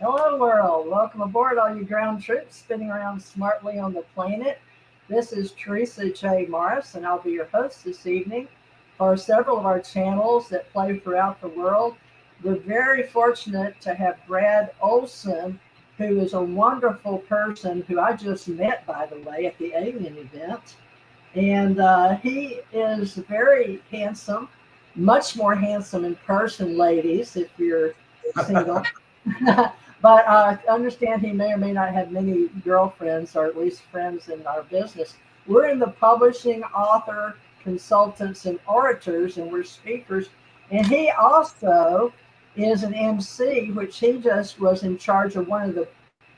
Hello, world. Welcome aboard, all you ground troops spinning around smartly on the planet. This is Teresa J. Morris, and I'll be your host this evening for several of our channels that play throughout the world. We're very fortunate to have Brad Olsen, who is a wonderful person who I just met, by the way, at the Alien event. And he is very handsome, much more handsome in person, ladies, if you're single. But understand he may or may not have many girlfriends, or at least friends in our business. We're in the publishing, author, consultants, and orators, and we're speakers. And he also is an MC, which he just was in charge of one of the,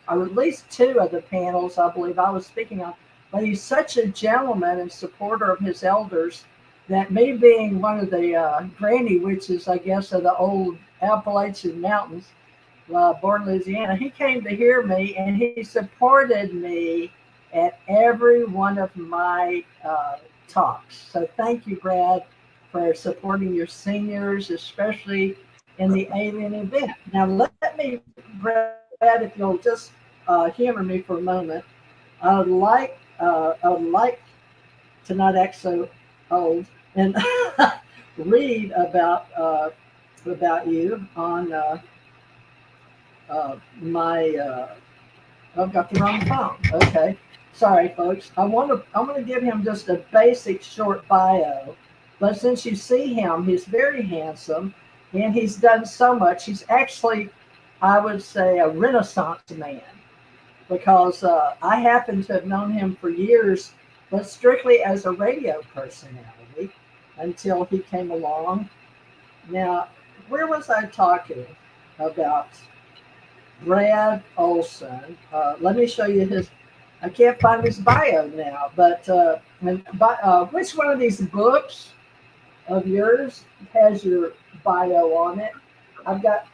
or at least two of the panels, I believe I was speaking on. But he's such a gentleman and supporter of his elders that me being one of the granny witches, I guess, of the old Appalachian Mountains, born in Louisiana, he came to hear me, and he supported me at every one of my talks. So thank you, Brad, for supporting your seniors, especially in the Alien event. Now let me, Brad, if you'll just humor me for a moment, I would like to not act so old and read about you on I've got the wrong phone. Okay, sorry, folks. I'm going to give him just a basic short bio, but since you see him, he's very handsome, and he's done so much. He's actually, I would say, a Renaissance man, because I happen to have known him for years, but strictly as a radio personality until he came along. Now, where was I talking about? Brad Olsen. Let me show you his. I can't find his bio now, but which one of these books of yours has your bio on it? I've got.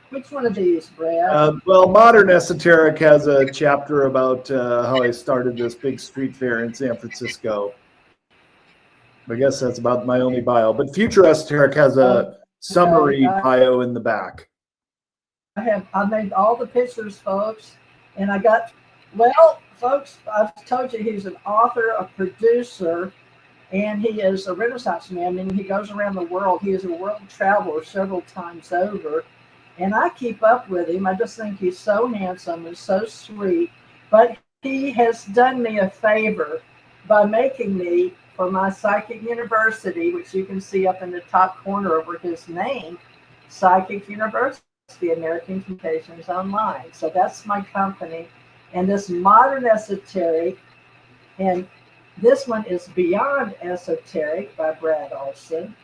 Which one of these, Brad? Well, Modern Esoteric has a chapter about how I started this big street fair in San Francisco. I guess that's about my only bio. But Future Esoteric has a summary bio in the back. I made all the pictures, folks, and I got, well, folks, I've told you he's an author, a producer, and he is a Renaissance man. I mean, he goes around the world. He is a world traveler several times over, and I keep up with him. I just think he's so handsome and so sweet, but he has done me a favor by making me, for my Psychic University, which you can see up in the top corner over his name, Psychic University, the American Communications Online. So that's my company. And this Modern Esoteric, and this one is Beyond Esoteric by Brad Olsen.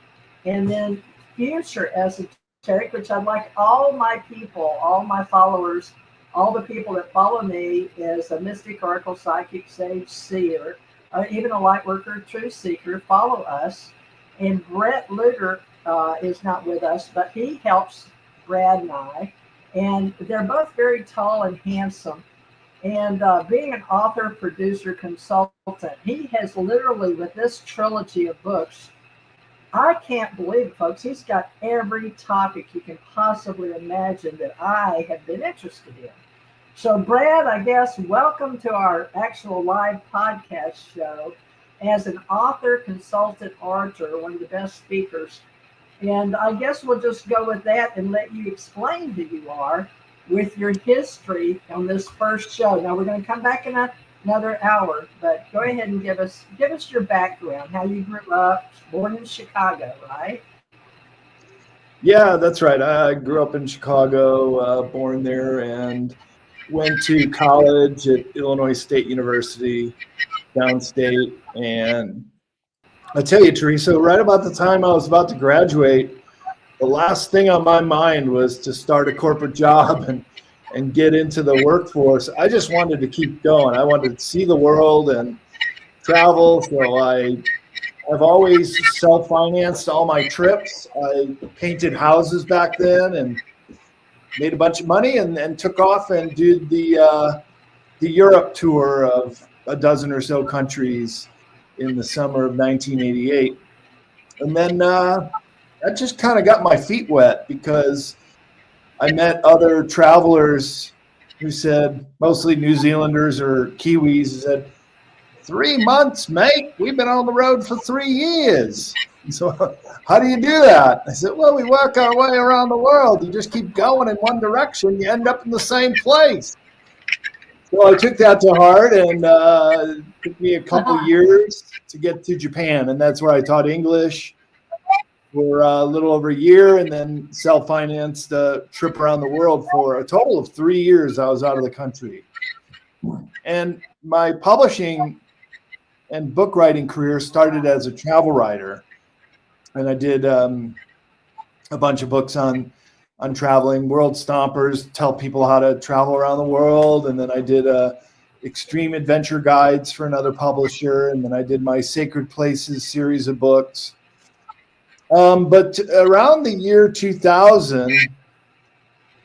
And then Future Esoteric, which I'd like all my people, all my followers, all the people that follow me as a mystic, oracle, psychic, sage, seer, even a light worker, truth seeker, follow us. And Brett Luger is not with us, but he helps Brad and I, and they're both very tall and handsome. And being an author, producer, consultant, he has literally, with this trilogy of books, I can't believe it, folks, he's got every topic you can possibly imagine that I have been interested in. So Brad, I guess, welcome to our actual live podcast show as an author, consultant, orator, one of the best speakers. And I guess we'll just go with that and let you explain who you are with your history on this first show. Now we're going to come back in another hour, but go ahead and give us your background, how you grew up, born in Chicago, right? Yeah, that's right. I grew up in Chicago, born there, and went to college at Illinois State University, downstate, and I tell you, Teresa, right about the time I was about to graduate, the last thing on my mind was to start a corporate job and get into the workforce. I just wanted to keep going. I wanted to see the world and travel. So I've always self-financed all my trips. I painted houses back then and made a bunch of money, and took off and did the Europe tour of a dozen or so countries in the summer of 1988. And then that just kind of got my feet wet, because I met other travelers who said, mostly New Zealanders or Kiwis, said, 3 months, mate. We've been on the road for 3 years. So how do you do that? I said, well, we work our way around the world. You just keep going in one direction. You end up in the same place. So I took that to heart, and it took me a couple years to get to Japan. And that's where I taught English for a little over a year, and then self-financed a trip around the world for a total of 3 years. I was out of the country. And my publishing and book writing career started as a travel writer. And I did a bunch of books on traveling, World Stompers, tell people how to travel around the world. And then I did extreme adventure guides for another publisher. And then I did my Sacred Places series of books. But around the year 2000,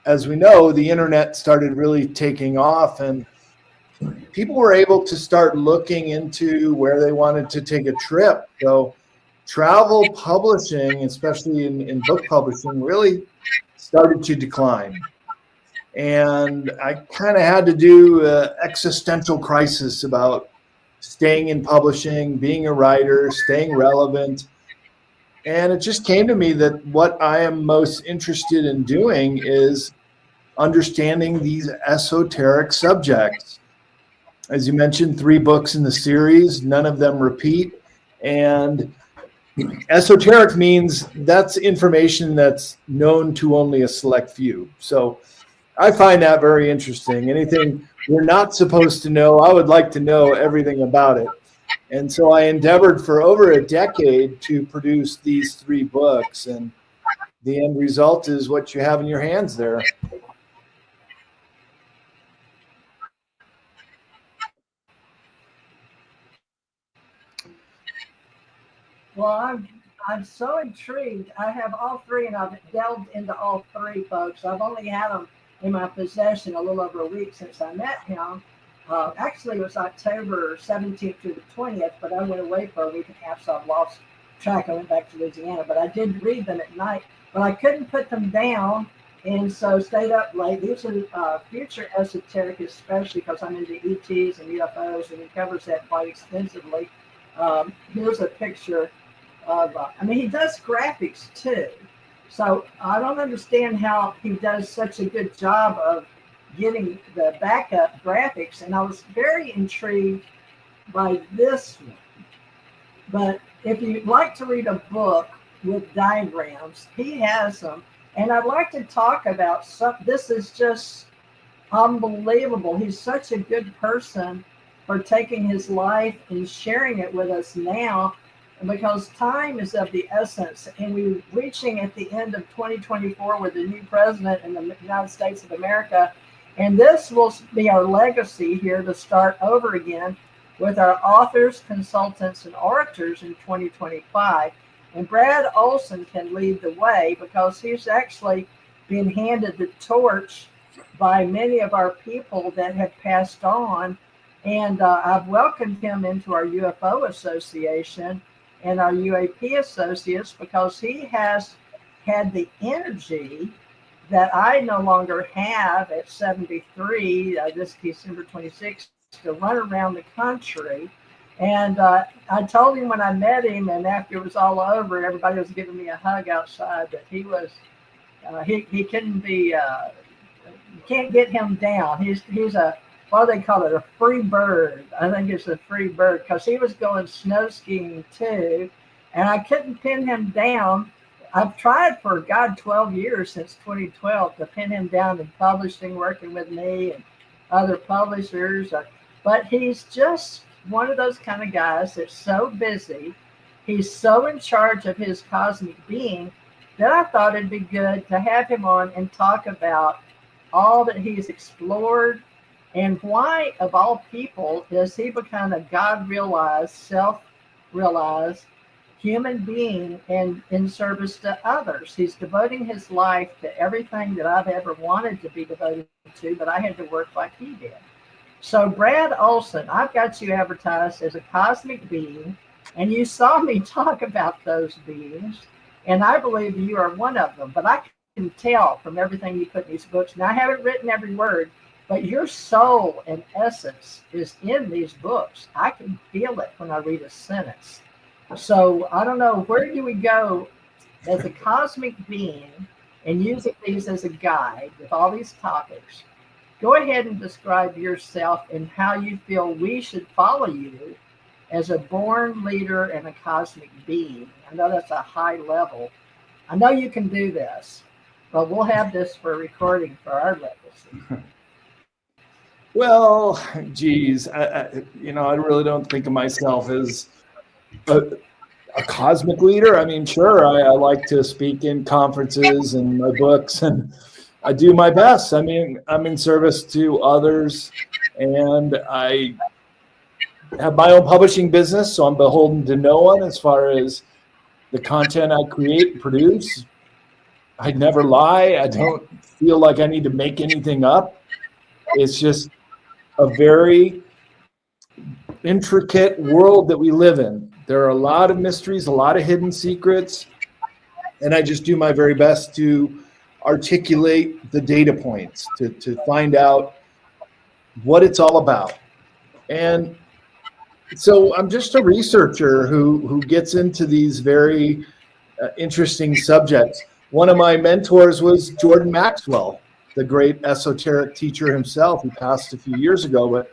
as we know, the internet started really taking off, and people were able to start looking into where they wanted to take a trip. So travel publishing, especially in book publishing, really started to decline. And I kind of had to do an existential crisis about staying in publishing, being a writer, staying relevant. And it just came to me that what I am most interested in doing is understanding these esoteric subjects. As you mentioned, 3 books in the series, none of them repeat. And esoteric means that's information that's known to only a select few. So I find that very interesting. Anything we're not supposed to know, I would like to know everything about it. And so I endeavored for over a decade to produce these 3 books, and the end result is what you have in your hands there. Well, I'm so intrigued. I have all 3, and I've delved into all 3, folks. I've only had them in my possession a little over a week since I met him. Actually, it was October 17th through the 20th, but I went away for a week and a half, so I've lost track. I went back to Louisiana, but I did read them at night, but I couldn't put them down, and so stayed up late. These are future esoteric, especially because I'm into ETs and UFOs, and he covers that quite extensively. Here's a picture of, he does graphics too. So I don't understand how he does such a good job of getting the backup graphics. And I was very intrigued by this one. But if you'd like to read a book with diagrams, he has them. And I'd like to talk about this is just unbelievable. He's such a good person for taking his life and sharing it with us now, because time is of the essence, and we're reaching at the end of 2024 with a new president in the United States of America, and this will be our legacy here to start over again with our authors, consultants, and orators in 2025. And Brad OLSEN can lead the way because he's actually been handed the torch by many of our people that have passed on. And I've welcomed him into our UFO Association and our UAP Associates because he has had the energy that I no longer have at 73, this December 26th, to run around the country. And I told him when I met him, and after it was all over, everybody was giving me a hug outside, that he was, he couldn't be, you can't get him down. He's a, what do they call it, a free bird. I think it's a free bird, because he was going snow skiing too, and I couldn't pin him down. I've tried for, 12 years, since 2012, to pin him down in publishing, working with me and other publishers. But he's just one of those kind of guys that's so busy. He's so in charge of his cosmic being that I thought it'd be good to have him on and talk about all that he's explored, and why, of all people, does he become a God-realized, self-realized human being and in service to others. He's devoting his life to everything that I've ever wanted to be devoted to, but I had to work like he did. So Brad OLSEN, I've got you advertised as a cosmic being, and you saw me talk about those beings, and I believe you are one of them. But I can tell from everything you put in these books. Now, I haven't written every word, but your soul and essence is in these books. I can feel it when I read a sentence. So I don't know, where do we go as a cosmic being and using these as a guide with all these topics? Go ahead and describe yourself and how you feel we should follow you as a born leader and a cosmic being. I know that's a high level. I know you can do this, but we'll have this for a recording for our legacy. Well, geez, I really don't think of myself as a cosmic leader. I mean, sure, I like to speak in conferences and my books, and I do my best. I mean, I'm in service to others, and I have my own publishing business, so I'm beholden to no one as far as the content I create and produce. I never lie. I don't feel like I need to make anything up. It's just a very intricate world that we live in. There are a lot of mysteries, a lot of hidden secrets, and I just do my very best to articulate the data points to find out what it's all about. And so I'm just a researcher who gets into these very interesting subjects. One of my mentors was Jordan Maxwell, the great esoteric teacher himself. He passed a few years ago, but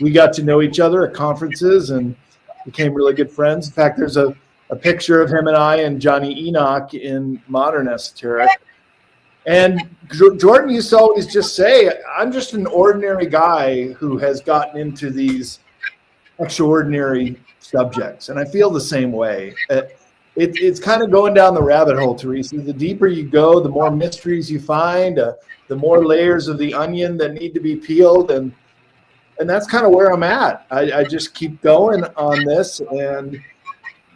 we got to know each other at conferences and became really good friends. In fact, there's a picture of him and I and Johnny Enoch in Modern Esoteric. And Jordan used to always just say, I'm just an ordinary guy who has gotten into these extraordinary subjects. And I feel the same way. It's kind of going down the rabbit hole, Teresa. The deeper you go, the more mysteries you find, the more layers of the onion that need to be peeled. And that's kind of where I'm at. I just keep going on this. And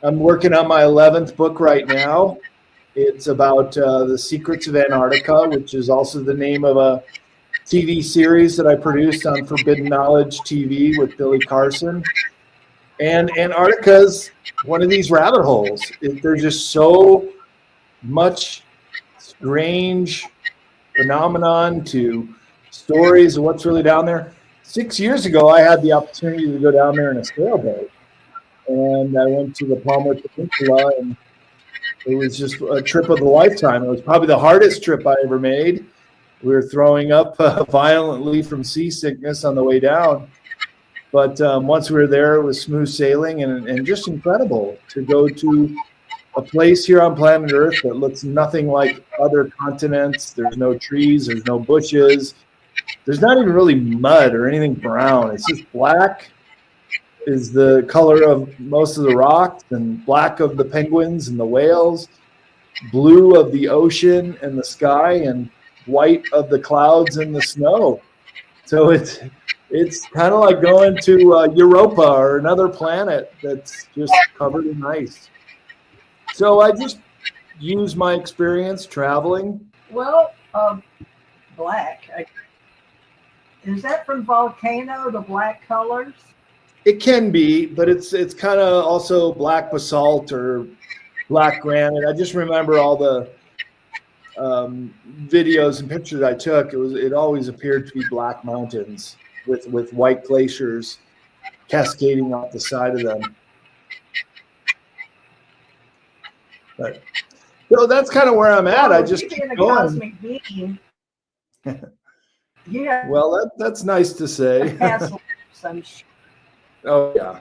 I'm working on my 11th book right now. It's about the secrets of Antarctica, which is also the name of a TV series that I produced on Forbidden Knowledge TV with Billy Carson. And Antarctica's one of these rabbit holes. There's just so much strange phenomenon to stories of what's really down there. 6 years ago, I had the opportunity to go down there in a sailboat. And I went to the Palmer Peninsula, and it was just a trip of a lifetime. It was probably the hardest trip I ever made. We were throwing up violently from seasickness on the way down. But once we were there, it was smooth sailing and just incredible to go to a place here on planet Earth that looks nothing like other continents. There's no trees, there's no bushes. There's not even really mud or anything brown. It's just black is the color of most of the rocks, and black of the penguins and the whales, blue of the ocean and the sky, and white of the clouds and the snow. So it's kind of like going to Europa or another planet that's just covered in ice. So I just use my experience traveling. Well, black. Is that from volcano, the black colors? It can be, but it's kind of also black basalt or black granite. I just remember all the videos and pictures I took. It always appeared to be black mountains with white glaciers cascading off the side of them. But so that's kind of where I'm at. I just keep going. Cosmic being. Yeah. Well, that's nice to say. Oh yeah,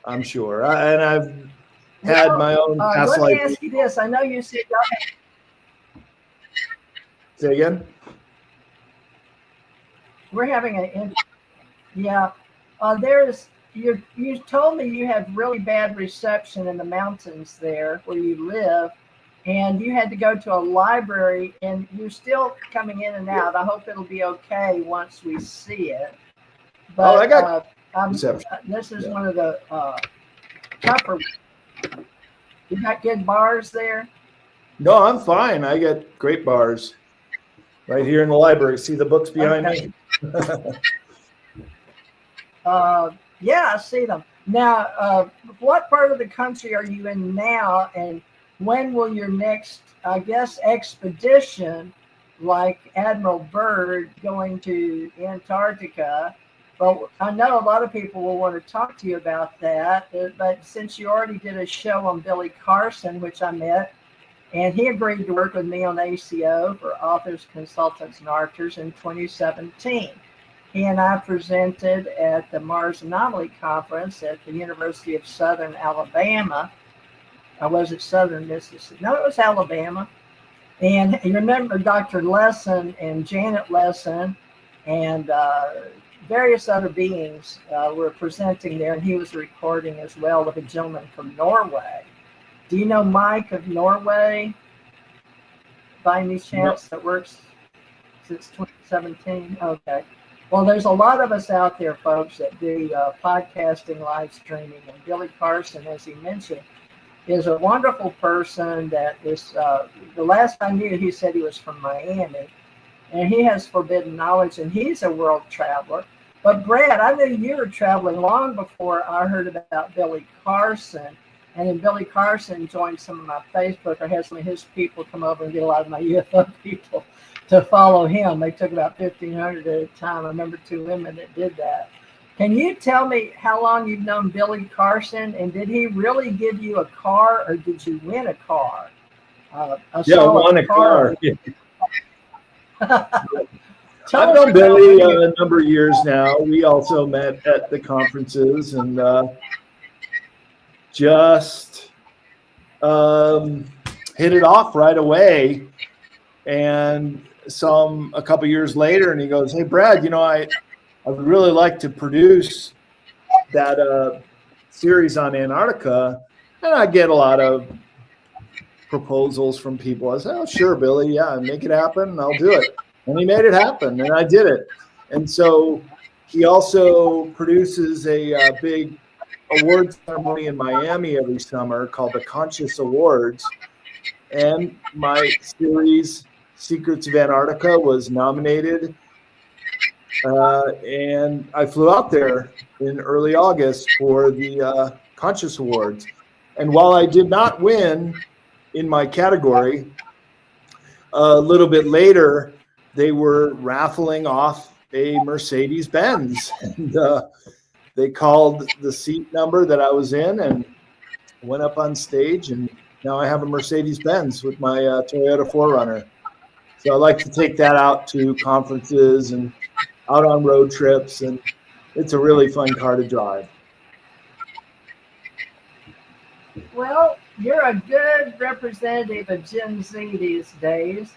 I'm sure. And I've had my own past life. Let me ask you this. I know you said. Say again. We're having you told me you have really bad reception in the mountains there where you live, and you had to go to a library, and you're still coming in and out. I hope it'll be okay once we see it. But I got this is one of the tougher. You got good bars there? No, I'm fine. I get great bars right here in the library. See the books behind me? Yeah, I see them. Now, what part of the country are you in now, and when will your next, I guess, expedition, like Admiral Byrd going to Antarctica? Well, I know a lot of people will want to talk to you about that, but since you already did a show on Billy Carson, which I met, and he agreed to work with me on ACO for authors, consultants, and archers in 2017. He and I presented at the Mars Anomaly Conference at the University of Southern Alabama. I was at Southern Mississippi. No, it was Alabama. And you remember Dr. Lesson and Janet Lesson and various other beings were presenting there, and he was recording as well with a gentleman from Norway. Do you know Mike of Norway by any chance that works since 2017? Okay. Well, there's a lot of us out there, folks, that do podcasting, live streaming, and Billy Carson, as he mentioned, is a wonderful person that is, the last I knew, he said he was from Miami, and he has forbidden knowledge, and he's a world traveler. But Brad, I knew you were traveling long before I heard about Billy Carson. And then Billy Carson joined some of my Facebook. I had some of his people come over and get a lot of my UFO people to follow him. They took about 1,500 at a time. I remember 2 women that did that. Can you tell me how long you've known Billy Carson, and did he really give you a car, or did you win a car? I won a car. I've known Billy a number of years now. We also met at the conferences and just hit it off right away, and saw him a couple years later, and he goes, "Hey, Brad, you know, I would really like to produce that series on Antarctica." And I get a lot of proposals from people. I said, "Oh, sure, Billy, yeah, make it happen. I'll do it." And he made it happen, and I did it. And so he also produces a big award ceremony in Miami every summer called the Conscious Awards. And my series, Secrets of Antarctica, was nominated. And I flew out there in early August for the Conscious Awards. And while I did not win in my category, a little bit later, they were raffling off a Mercedes-Benz. And they called the seat number that I was in and went up on stage. And now I have a Mercedes-Benz with my Toyota 4Runner. So I like to take that out to conferences and out on road trips. And it's a really fun car to drive. Well, you're a good representative of Gen Z these days.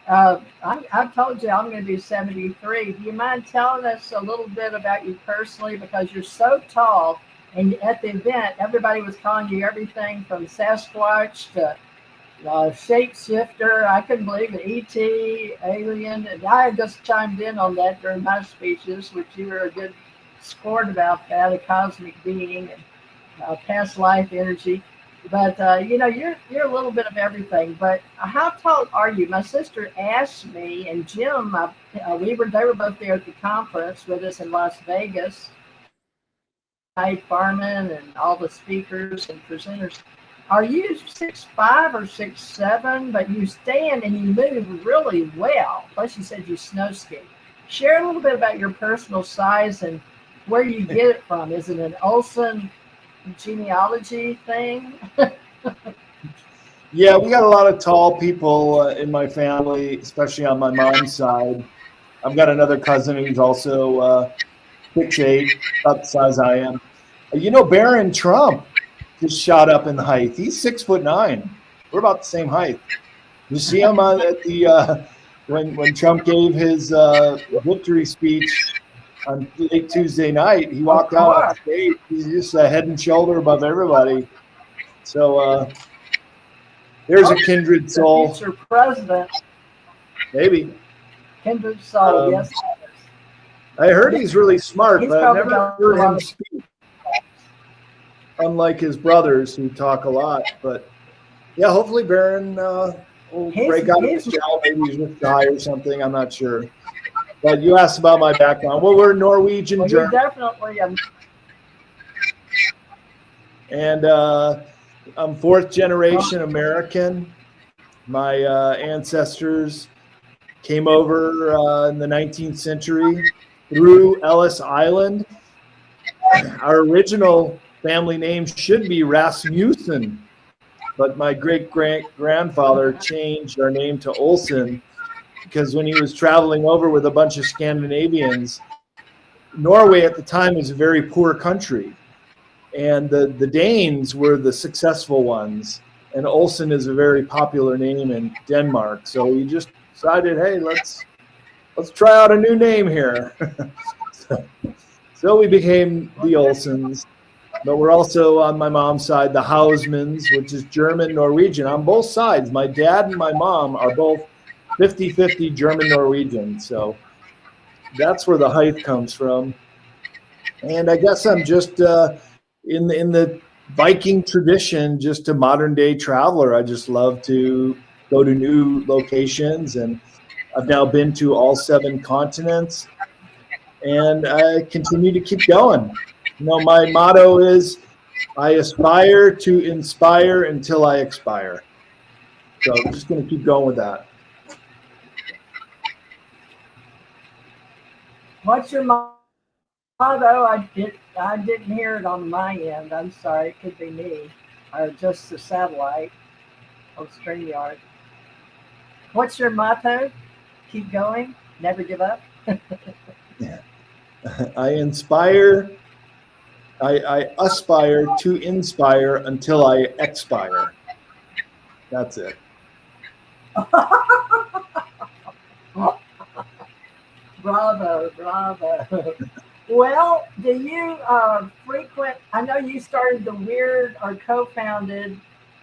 I've told you I'm going to be 73. Do you mind telling us a little bit about you personally? Because you're so tall, and at the event, everybody was calling you everything from Sasquatch to shapeshifter. I couldn't believe it. ET, alien. And I just chimed in on that during my speeches, which you were a good sport about that, a cosmic being and past life energy. But you know, you're a little bit of everything. But how tall are you? My sister asked me, and Jim, they were both there at the conference with us in Las Vegas. Farman and all the speakers and presenters. Are you 6'5" or 6'7"? But you stand and you move really well. Plus, you said you snow ski. Share a little bit about your personal size and where you get it from. Is it an OLSEN genealogy thing? Yeah, we got a lot of tall people in my family, especially on my mom's side. I've got another cousin who's also 6'8", about the size I am. You know, Barron Trump just shot up in height. He's 6'9". We're about the same height. You see him at the when Trump gave his victory speech on late Tuesday night. He walked out on stage. He's just a head and shoulder above everybody. So there's a kindred soul. Future president. Maybe. Kindred soul, yes. I heard he's really smart, but I've never heard him speak. Unlike his brothers who talk a lot. But yeah, hopefully Barron will break out of his shell. Maybe he's just shy or something. I'm not sure. But you asked about my background. Well, we're Norwegian, well, German. Definitely. And I'm fourth generation American. My ancestors came over in the 19th century through Ellis Island. Our original family name should be Rasmussen, but my great-grandfather changed our name to Olsen because when he was traveling over with a bunch of Scandinavians, Norway at the time was a very poor country, and the Danes were the successful ones, and Olsen is a very popular name in Denmark. So we just decided, hey, let's try out a new name here. So we became the Olsens, but we're also on my mom's side the Hausmans, which is German Norwegian on both sides. My dad and my mom are both 50-50 German Norwegian, so that's where the height comes from. And I guess I'm just in the Viking tradition, just a modern day traveler. I just love to go to new locations, and I've now been to all 7 continents, and I continue to keep going. You know, my motto is, I aspire to inspire until I expire. So I'm just going to keep going with that. What's your motto? I didn't hear it on my end. I'm sorry. It could be me or just the satellite of StreamYard. What's your motto? Keep going. Never give up. Yeah. I aspire to inspire until I expire. That's it. Bravo, bravo. Well, do you frequent? I know you started the Weird or co-founded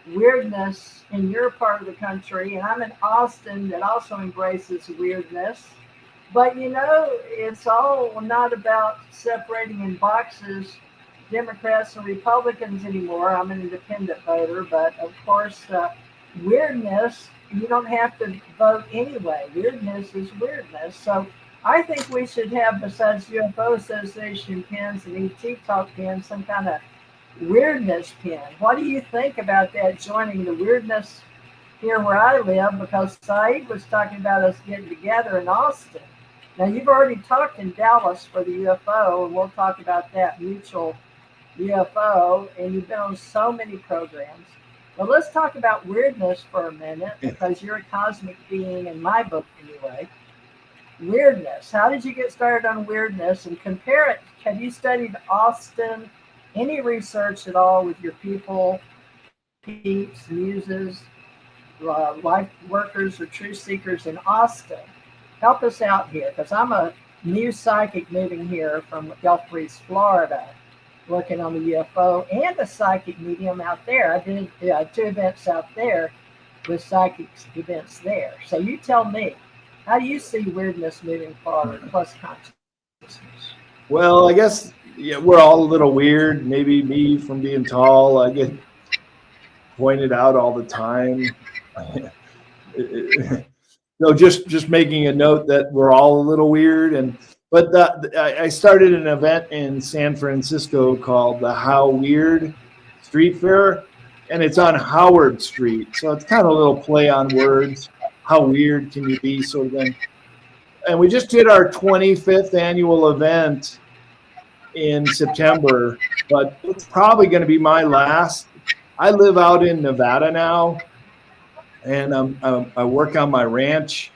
Weirdness in your part of the country, and I'm in Austin that also embraces weirdness. But you know, it's all not about separating in boxes Democrats and Republicans anymore. I'm an independent voter, but of course, weirdness, you don't have to vote anyway. Weirdness is weirdness. So I think we should have, besides UFO Association pins and ET Talk pins, some kind of weirdness pin. What do you think about that, joining the weirdness here where I live? Because Saeed was talking about us getting together in Austin. Now, you've already talked in Dallas for the UFO, and we'll talk about that mutual UFO, and you've been on so many programs. Well, let's talk about weirdness for a minute, because you're a cosmic being in my book anyway. Weirdness. How did you get started on weirdness, and compare it? Have you studied Austin? Any research at all with your people, peeps, muses, life workers, or truth seekers in Austin? Help us out here, because I'm a new psychic moving here from Gulf Breeze, Florida, working on the UFO and a psychic medium out there. I did 2 events out there with psychic events there. So you tell me, how do you see weirdness moving forward, plus consciousness? Well, I guess we're all a little weird. Maybe me from being tall, I get pointed out all the time. No, just making a note that we're all a little weird. But I started an event in San Francisco called the How Weird Street Fair, and it's on Howard Street. So it's kind of a little play on words. How weird can you be, sort of thing. And we just did our 25th annual event in September, but it's probably going to be my last. I live out in Nevada now, and I work on my ranch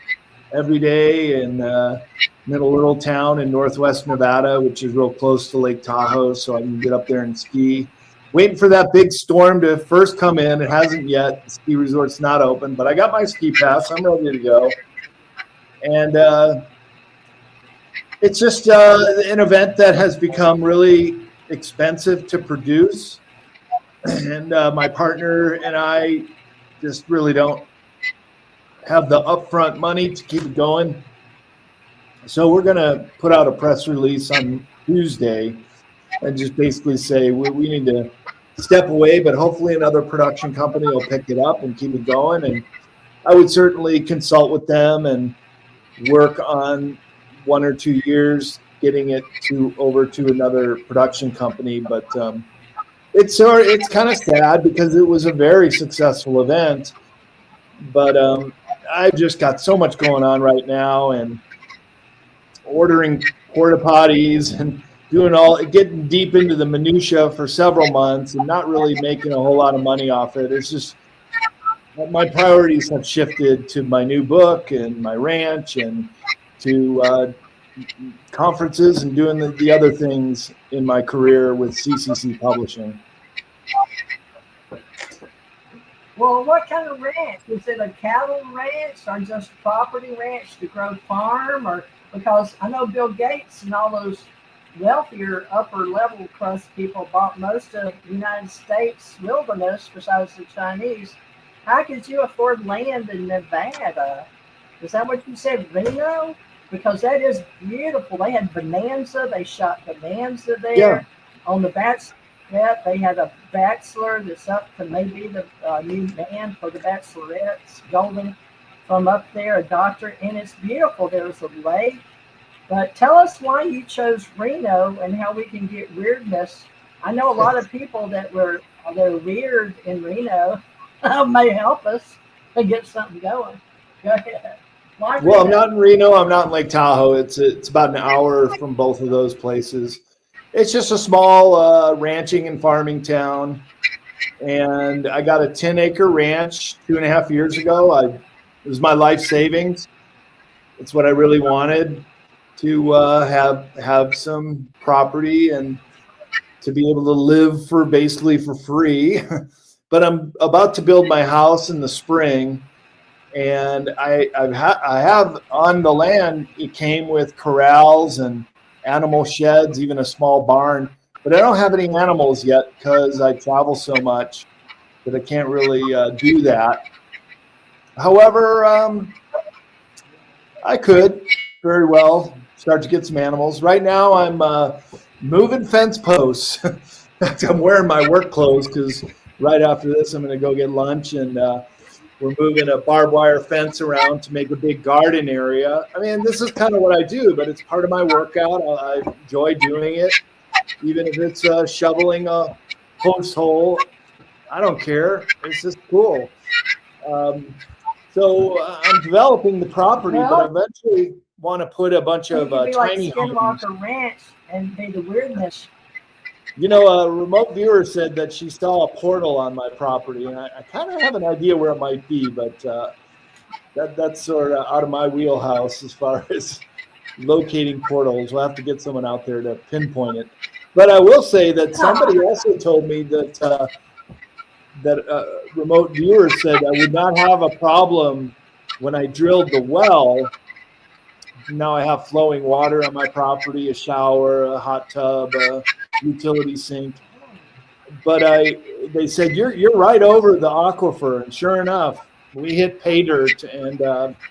every day in a little town in northwest Nevada, which is real close to Lake Tahoe, so I can get up there and ski. Waiting for that big storm to first come in. It hasn't yet. The ski resort's not open, but I got my ski pass. I'm ready to go. And it's just an event that has become really expensive to produce. And my partner and I just really don't have the upfront money to keep it going. So we're going to put out a press release on Tuesday and just basically say we need to step away, but hopefully another production company will pick it up and keep it going. And I would certainly consult with them and work on 1 or 2 years getting it over to another production company. But it's kind of sad because it was a very successful event, but I've just got so much going on right now, and ordering porta potties and getting deep into the minutia for several months and not really making a whole lot of money off it. It's just my priorities have shifted to my new book and my ranch and to conferences and doing the other things in my career with CCC Publishing. Well, what kind of ranch? Is it a cattle ranch or just property ranch to grow farm? Or because I know Bill Gates and all those wealthier upper level crust people bought most of the United States wilderness besides the Chinese. How could you afford land in Nevada? Is that what you said, Reno? Because that is beautiful. They had Bonanza. They shot Bonanza there. Yeah. On the Bachelorette, they had a bachelor that's up to maybe the new man for the Bachelorette's golden from up there, a doctor, and it's beautiful. There's a lake. But tell us why you chose Reno and how we can get weirdness. I know a lot of people they're weird in Reno may help us to get something going. Go ahead. Well, I'm not in Reno. I'm not in Lake Tahoe. It's about an hour from both of those places. It's just a small ranching and farming town. And I got a 10-acre ranch 2.5 years ago. It was my life savings. It's what I really wanted, to have some property and to be able to live basically for free. But I'm about to build my house in the spring. And I have on the land, it came with corrals and animal sheds, even a small barn. But I don't have any animals yet because I travel so much that I can't really do that. However, I could very well start to get some animals. Right now, I'm moving fence posts. I'm wearing my work clothes because right after this, I'm going to go get lunch, and we're moving a barbed wire fence around to make a big garden area. I mean, this is kind of what I do, but it's part of my workout. I enjoy doing it, even if it's shoveling a post hole. I don't care. It's just cool. So I'm developing the property, but I eventually want to put a bunch of tiny homes. Skinwalker Ranch and be the weirdness. You know, a remote viewer said that she saw a portal on my property, and I kind of have an idea where it might be, but that's sort of out of my wheelhouse as far as locating portals. We'll have to get someone out there to pinpoint it. But I will say that somebody also told me that remote viewer said I would not have a problem when I drilled the well. Now I have flowing water on my property, a shower, a hot tub, a utility sink. But they said you're right over the aquifer, and sure enough, we hit pay dirt, and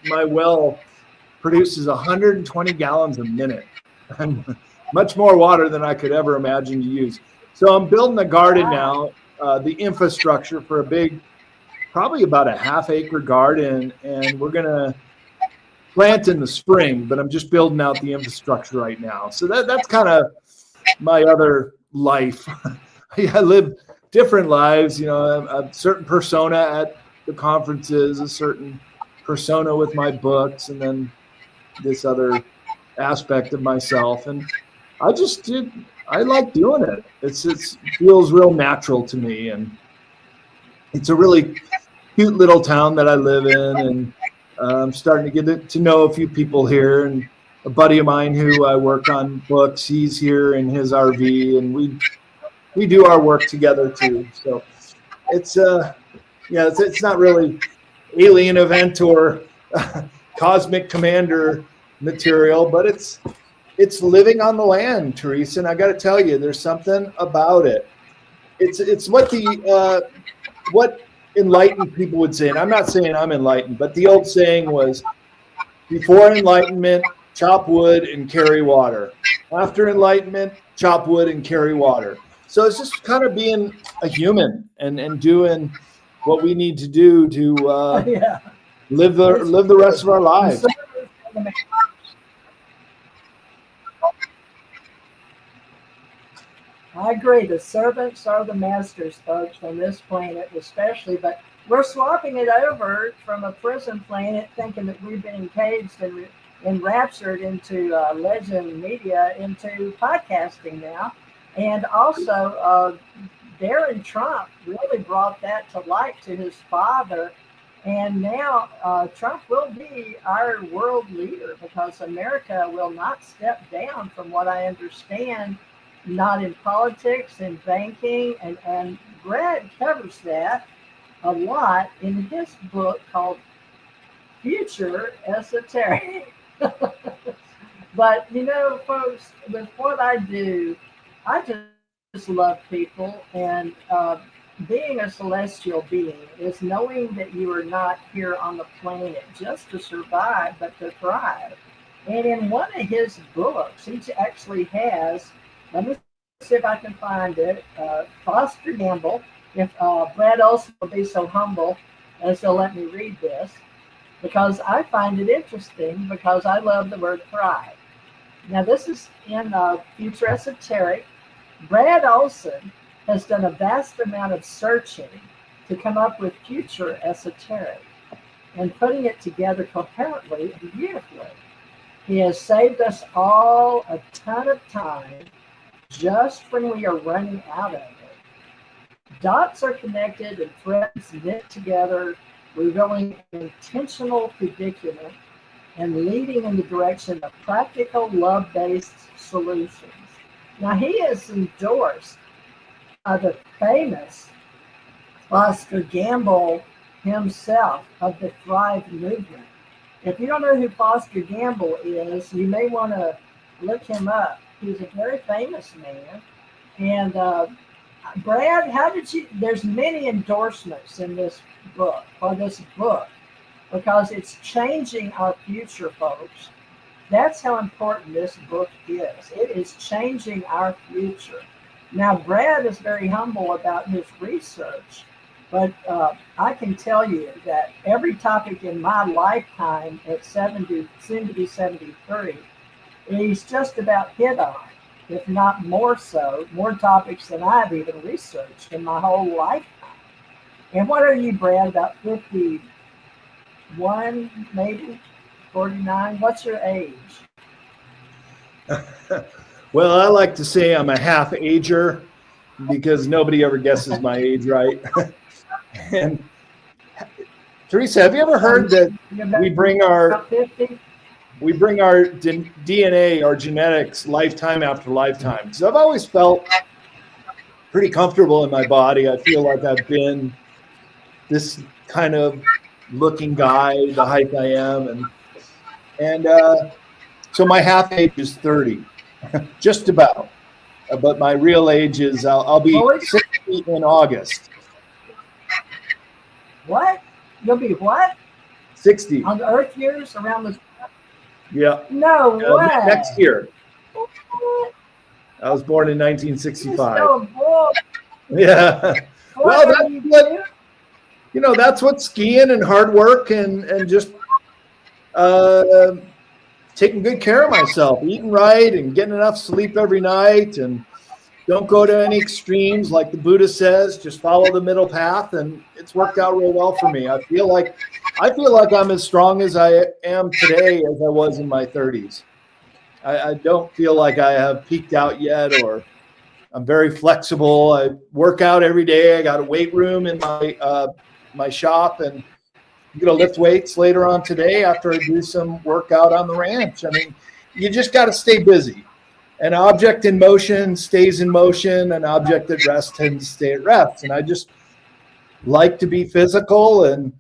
my well produces 120 gallons a minute, much more water than I could ever imagine to use. So I'm building a garden now, the infrastructure for a big, probably about a 1/2-acre garden, and we're gonna plant in the spring, but I'm just building out the infrastructure right now. So that's kind of my other life. I live different lives, you know, a certain persona at the conferences, a certain persona with my books, and then this other aspect of myself. And I like doing it. It feels real natural to me. And it's a really cute little town that I live in. And I'm starting to get to know a few people here, and a buddy of mine who I work on books, he's here in his RV, and we do our work together too. So it's not really Alien Event or Cosmic Commander material, but it's living on the land, Teresa. And I got to tell you, there's something about it. It's what enlightened people would say, and I'm not saying I'm enlightened, but the old saying was, before enlightenment, chop wood and carry water. After enlightenment, chop wood and carry water. So it's just kind of being a human and doing what we need to do to live the rest of our lives. I agree. The servants are the masters, folks, on this planet, especially. But we're swapping it over from a prison planet, thinking that we've been encaged and enraptured into legend media, into podcasting now. And also, Darren Trump really brought that to light to his father. And now Trump will be our world leader because America will not step down, from what I understand, not in politics and banking. And Brad covers that a lot in his book called Future Esoteric. But, folks, with what I do, I just love people. And being a celestial being is knowing that you are not here on the planet just to survive, but to thrive. And in one of his books, he actually has, let me see if I can find it, Foster Gamble. If Brad Olsen will be so humble as to let me read this, because I find it interesting, because I love the word thrive. Now, this is in Future Esoteric. Brad Olsen has done a vast amount of searching to come up with Future Esoteric and putting it together coherently and beautifully. He has saved us all a ton of time just when we are running out of it. Dots are connected and threads knit together, revealing an intentional predicament and leading in the direction of practical, love-based solutions. Now, he is endorsed by the famous Foster Gamble himself of the Thrive movement. If you don't know who Foster Gamble is, you may want to look him up. He's a very famous man. And Brad, there's many endorsements in this book, because it's changing our future, folks. That's how important this book is. It is changing our future. Now, Brad is very humble about his research, but I can tell you that every topic in my lifetime at 70, soon to be 73, he's just about hit on, if not more so, more topics than I've even researched in my whole lifetime. And what are you, Brad, about 51, maybe 49? What's your age? Well, I like to say I'm a half ager because nobody ever guesses my age right. And Teresa, have you ever heard that we bring our DNA, our genetics, lifetime after lifetime? So I've always felt pretty comfortable in my body. I feel like I've been this kind of looking guy, the height I am, and so my half age is 30, just about. But my real age is I'll be 60 in August. What? You'll be what? 60. On the Earth years around the. Yeah. No way. Next year. I was born in 1965. You're still born. Yeah. Well, that's what skiing and hard work and just taking good care of myself, eating right and getting enough sleep every night, and don't go to any extremes like the Buddha says. Just follow the middle path, and it's worked out real well for me. I feel like I'm as strong as I am today as I was in my 30s. I don't feel like I have peaked out yet, or I'm very flexible. I work out every day. I got a weight room in my shop, and I'm going to lift weights later on today after I do some workout on the ranch. I mean, you just got to stay busy. An object in motion stays in motion. An object at rest tends to stay at rest. And I just like to be physical and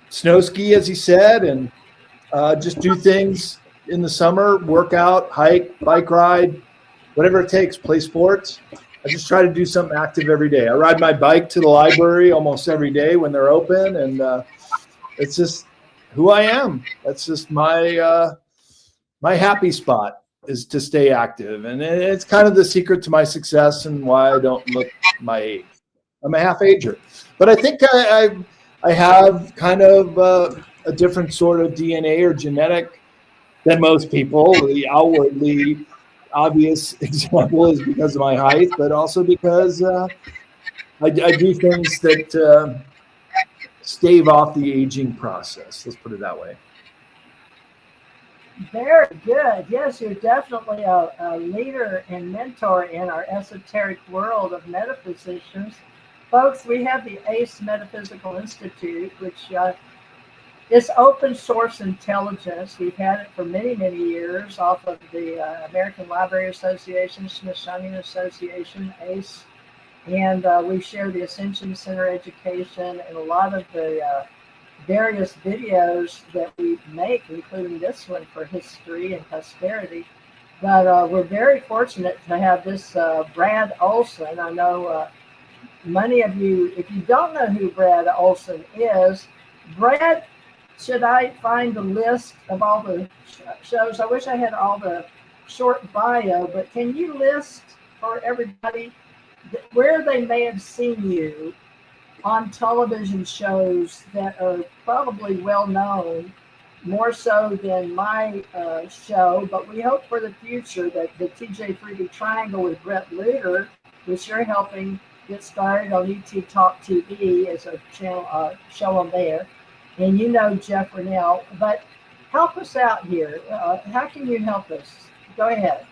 snow ski, as he said, and just do things in the summer, work out, hike, bike ride, whatever it takes, play sports. I just try to do something active every day. I ride my bike to the library almost every day when they're open, and it's just who I am. That's just my happy spot, is to stay active. And it's kind of the secret to my success and why I don't look my age. I'm a half ager. But I think I have kind of a different sort of DNA or genetic than most people. The outwardly, obvious example is because of my height, but also because I do things that stave off the aging process. Let's put it that way. Very good. Yes, you're definitely a leader and mentor in our esoteric world of metaphysicians. Folks, we have the ACE Metaphysical Institute, which is open source intelligence. We've had it for many, many years off of the American Library Association, Smithsonian Association, ACE. And we share the Ascension Center education and a lot of the various videos that we make, including this one for history and prosperity. But we're very fortunate to have this Brad Olsen. I know many of you, if you don't know who Brad Olsen is, Brad, should I find the list of all the shows? I wish I had all the short bio, but can you list for everybody where they may have seen you on television shows that are probably well known, more so than my show, but we hope for the future that the TJ 3D Triangle with Brett Luter, which you're helping get started on ET Talk TV as a channel, show on there. And you know Jeff Rennell, but help us out here. How can you help us? Go ahead.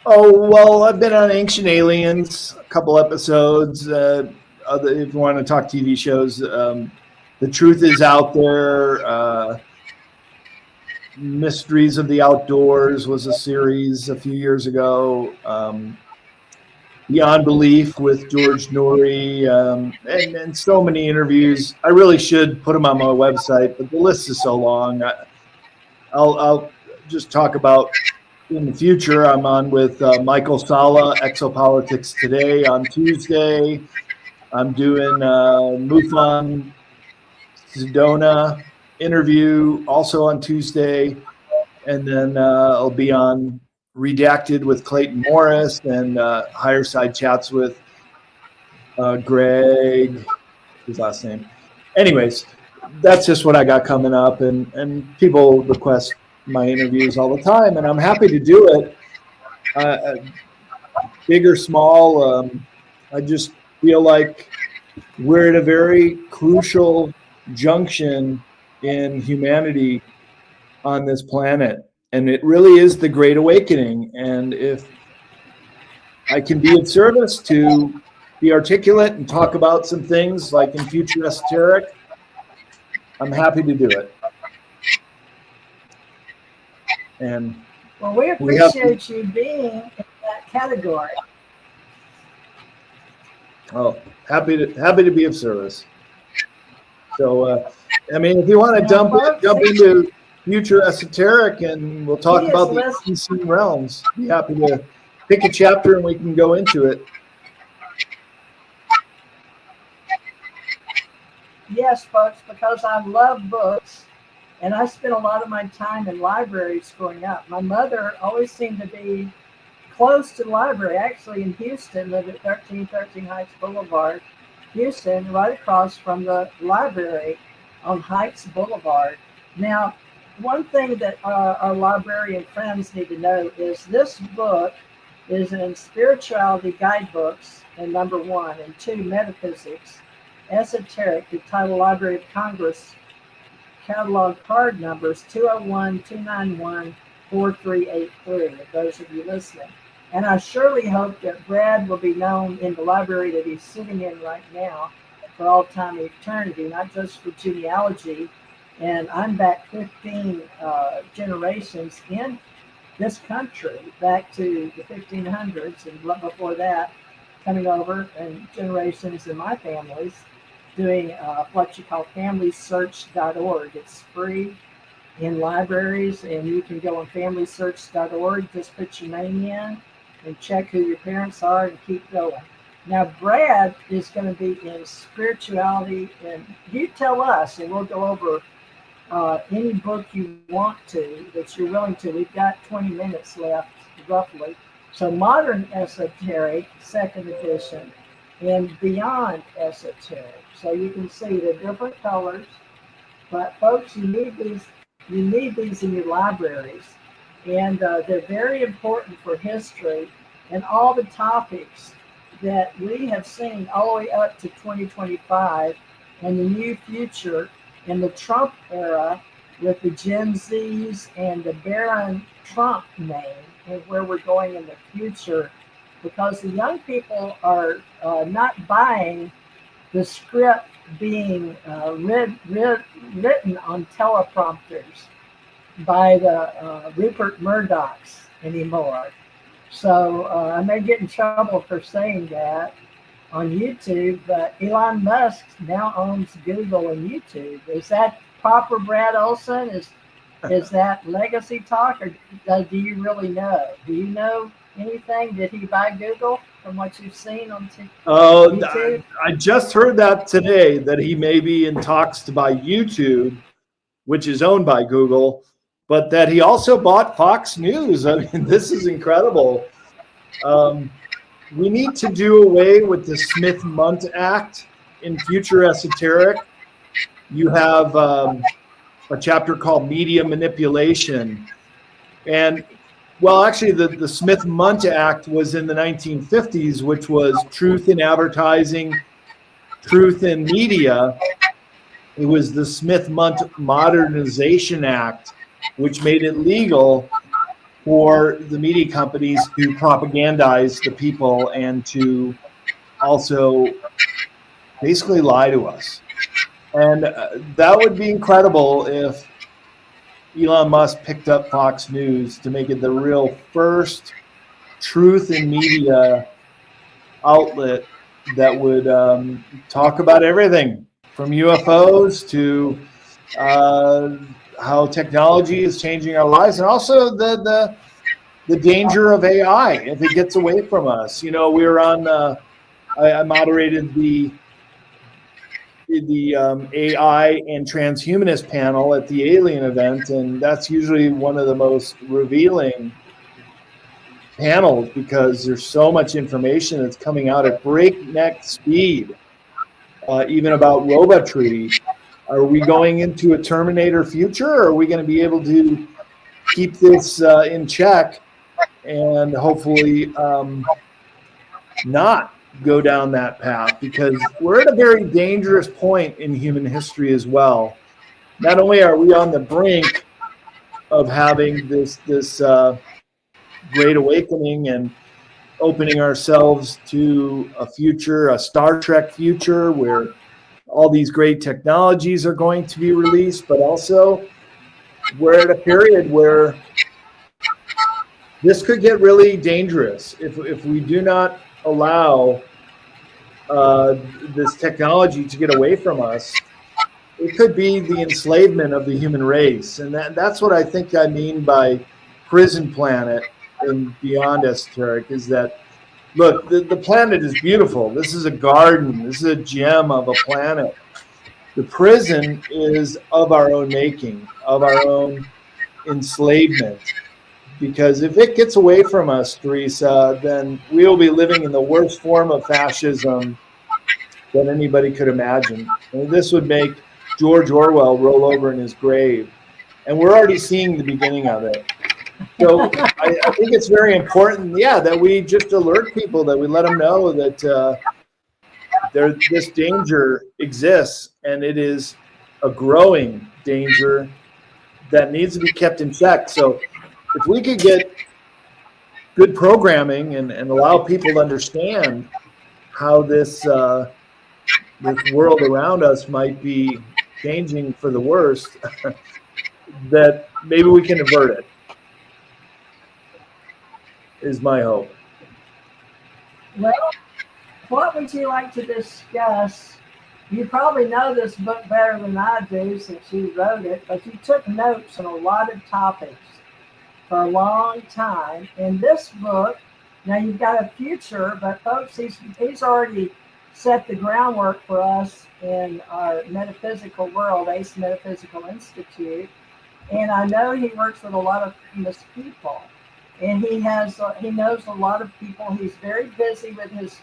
Oh, well, I've been on Ancient Aliens, a couple episodes. If you want to talk TV shows, The Truth Is Out There. Mysteries of the Outdoors was a series a few years ago. Beyond Belief with George Noory, and so many interviews. I really should put them on my website, but the list is so long. I'll just talk about in the future. I'm on with Michael Sala, Exopolitics Today on Tuesday. I'm doing Mufon Sedona interview also on Tuesday. And then I'll be on Redacted with Clayton Morris and Higher Side Chats with Greg, his last name. Anyways, that's just what I got coming up. And people request my interviews all the time, and I'm happy to do it. Big or small, I just feel like we're at a very crucial junction in humanity on this planet. And it really is the Great Awakening. And if I can be of service to be articulate and talk about some things like in Future Esoteric, I'm happy to do it. And well, we appreciate you being in that category. Oh, happy to be of service. So, I mean, if you want to jump into Future Esoteric, and we'll talk about the unseen realms. Be happy to pick a chapter and we can go into it. Yes, folks, because I love books, and I spent a lot of my time in libraries growing up. My mother always seemed to be close to the library, actually in Houston, lived at 1313 Heights Boulevard, Houston, right across from the library on Heights Boulevard. Now, one thing that our librarian friends need to know is this book is in spirituality guidebooks, and number 1, and 2, metaphysics, esoteric, the title Library of Congress, catalog card numbers 201-291-4383, those of you listening. And I surely hope that Brad will be known in the library that he's sitting in right now for all time and eternity, not just for genealogy. And I'm back 15 generations in this country, back to the 1500s, and before that, coming over, and generations in my families, doing what you call FamilySearch.org. It's free in libraries, and you can go on FamilySearch.org, just put your name in and check who your parents are and keep going. Now, Brad is going to be in spirituality, and you tell us, and we'll go over any book you want to, that you're willing to. We've got 20 minutes left, roughly. So Modern Esoteric, 2nd edition, and Beyond Esoteric. So you can see the different colors. But folks, you need these in your libraries. and they're very important for history and all the topics that we have seen all the way up to 2025 and the new future in the Trump era with the Gen Zs and the Baron Trump name and where we're going in the future, because the young people are not buying the script being written on teleprompters by the Rupert Murdochs anymore. So I may get in trouble for saying that on YouTube, but Elon Musk now owns Google and YouTube. Is that proper, Brad Olsen? Is that legacy talk, or do you really know? Do you know anything? Did he buy Google from what you've seen on YouTube? I just heard that today, that he may be in talks to buy YouTube, which is owned by Google, but that he also bought Fox News. I mean, this is incredible. We need to do away with the Smith-Mundt Act in Future Esoteric. You have a chapter called Media Manipulation. And, well, actually, the Smith-Mundt Act was in the 1950s, which was truth in advertising, truth in media. It was the Smith-Mundt Modernization Act, which made it legal for the media companies to propagandize the people and to also basically lie to us. And that would be incredible if Elon Musk picked up Fox News to make it the real first truth in media outlet that would talk about everything from UFOs to how technology is changing our lives, and also the danger of AI if it gets away from us. You know, we were on. I moderated the AI and transhumanist panel at the Alien event, and that's usually one of the most revealing panels because there's so much information that's coming out at breakneck speed, even about robotry. Are we going into a Terminator future, or are we going to be able to keep this in check and hopefully not go down that path? Because we're at a very dangerous point in human history as well. Not only are we on the brink of having this great awakening and opening ourselves to a future, a Star Trek future where all these great technologies are going to be released, but also we're at a period where this could get really dangerous if we do not allow this technology to get away from us. It could be the enslavement of the human race, and that's what I think I mean by prison planet and beyond esoteric, is that, look, the planet is beautiful. This is a garden. This is a gem of a planet. The prison is of our own making, of our own enslavement. Because if it gets away from us, Teresa, then we will be living in the worst form of fascism that anybody could imagine. And this would make George Orwell roll over in his grave. And we're already seeing the beginning of it. So I think it's very important, that we just alert people, that we let them know that this danger exists, and it is a growing danger that needs to be kept in check. So if we could get good programming and allow people to understand how this world around us might be changing for the worst, that maybe we can avert it, is my hope. Well, what would you like to discuss? You probably know this book better than I do since you wrote it, but you took notes on a lot of topics for a long time. In this book, now you've got a future, but folks, he's already set the groundwork for us in our metaphysical world, ACE Metaphysical Institute. And I know he works with a lot of famous people, and he knows a lot of people. He's very busy with his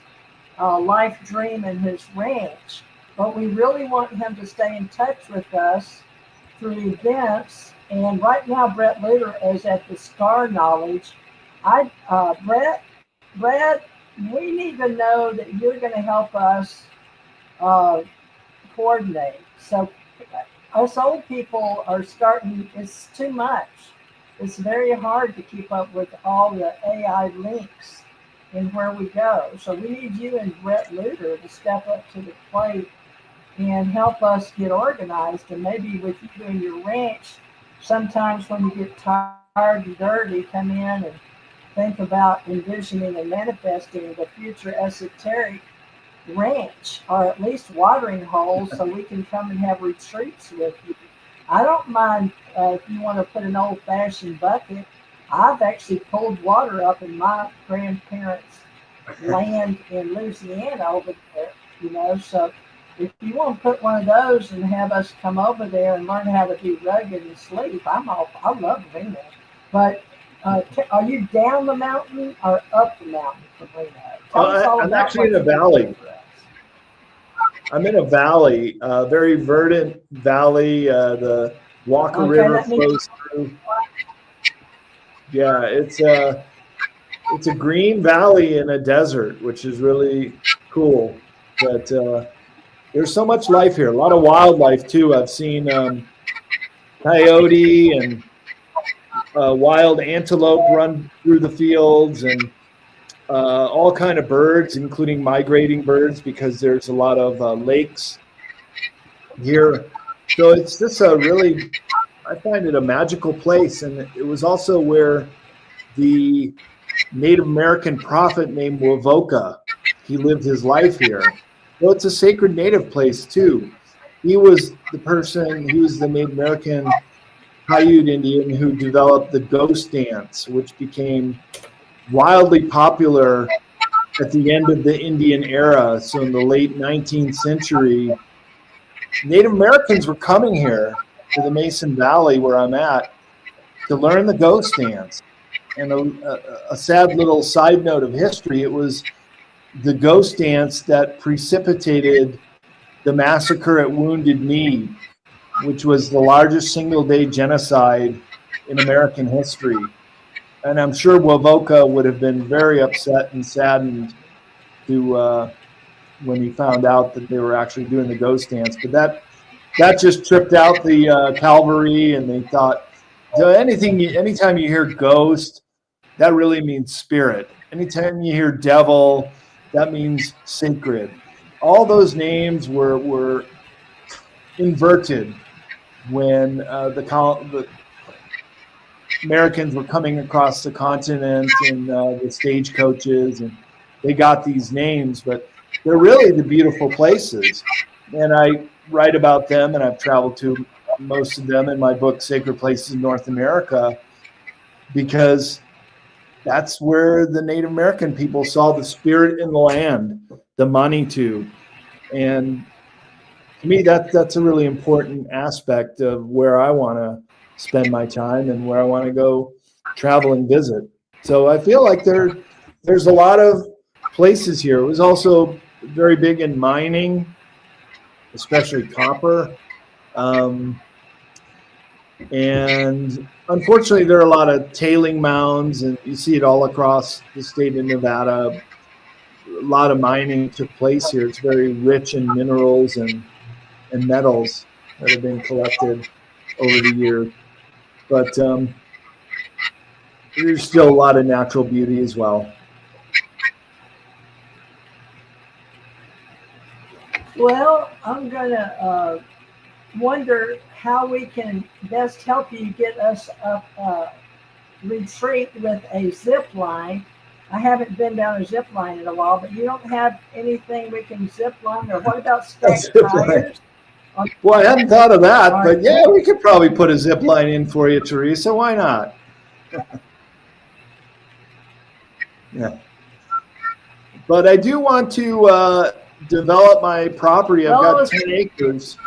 life dream and his ranch, but we really want him to stay in touch with us through events. And right now, Brett Luter is at the Star Knowledge. Brett, we need to know that you're going to help us uh, coordinate. So us old people are starting, it's too much. It's very hard to keep up with all the AI links and where we go. So we need you and Brett Luter to step up to the plate and help us get organized. And maybe with you doing your ranch, sometimes when you get tired and dirty, come in and think about envisioning and manifesting the future esoteric ranch, or at least watering holes, so we can come and have retreats with you. I don't mind if you want to put an old-fashioned bucket. I've actually pulled water up in my grandparents' land in Louisiana over there, so if you want to put one of those and have us come over there and learn how to be rugged and sleep, I love Reno. But are you down the mountain or up the mountain from Reno? I'm actually in a valley. I'm in a valley, very verdant valley. The Walker River flows through. Yeah, it's a green valley in a desert, which is really cool. But there's so much life here. A lot of wildlife too. I've seen coyote and wild antelope run through the fields, and all kind of birds, including migrating birds, because there's a lot of lakes here. So it's just I find it a magical place. And it was also where the Native American prophet named Wovoka, he lived his life here. So it's a sacred native place too. He was the Native American Paiute Indian who developed the ghost dance, which became wildly popular at the end of the Indian era. So in the late 19th century, Native Americans were coming here to the Mason Valley where I'm at to learn the ghost dance. And a sad little side note of history, it was the ghost dance that precipitated the massacre at Wounded Knee, which was the largest single-day genocide in American history. And I'm sure Wovoka would have been very upset and saddened when he found out that they were actually doing the ghost dance. But that just tripped out the cavalry, and they thought, anytime you hear ghost, that really means spirit. Anytime you hear devil, that means sacred. All those names were inverted when the Americans were coming across the continent in the stagecoaches, and they got these names, but they're really the beautiful places. And I write about them, and I've traveled to most of them in my book, Sacred Places in North America, because that's where the Native American people saw the spirit in the land, the Manitou. And to me, that's a really important aspect of where I want to spend my time and where I want to go travel and visit. So I feel like there's a lot of places here. It was also very big in mining, especially copper. And unfortunately, there are a lot of tailing mounds, and you see it all across the state of Nevada. A lot of mining took place here. It's very rich in minerals and metals that have been collected over the years. But there's still a lot of natural beauty as well. Well, I'm going to wonder how we can best help you get us up retreat with a zip line. I haven't been down a zip line in a while, but you don't have anything we can zip line, or what about stacked tires? Well, I hadn't thought of that, but yeah, we could probably put a zip line in for you, Teresa. Why not? Yeah. But I do want to develop my property. I've got 10 acres,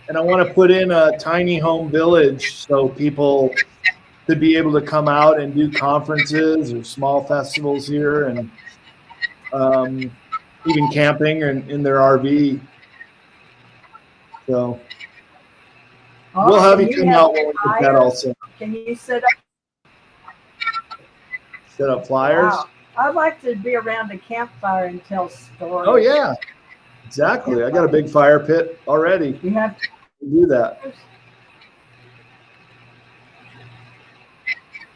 and I want to put in a tiny home village so people could be able to come out and do conferences or small festivals here, and even camping in their RV. So We'll have can you come have out when we get that flyers? all set. Can you set Up flyers? Wow. I'd like to be around a campfire and tell stories. Oh yeah, exactly. I got a big fire pit already. You have to do that.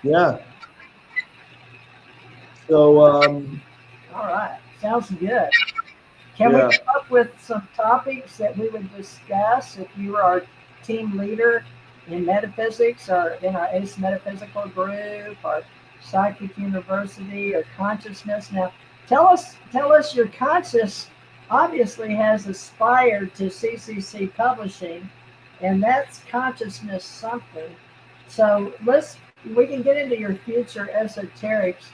Yeah. So all right. Sounds good. Can we come up with some topics that we would discuss if you were our team leader in metaphysics or in our ACE metaphysical group or psychic university or consciousness? Now, tell us your conscious obviously has aspired to CCC publishing, and that's consciousness something. So we can get into your future esoterics.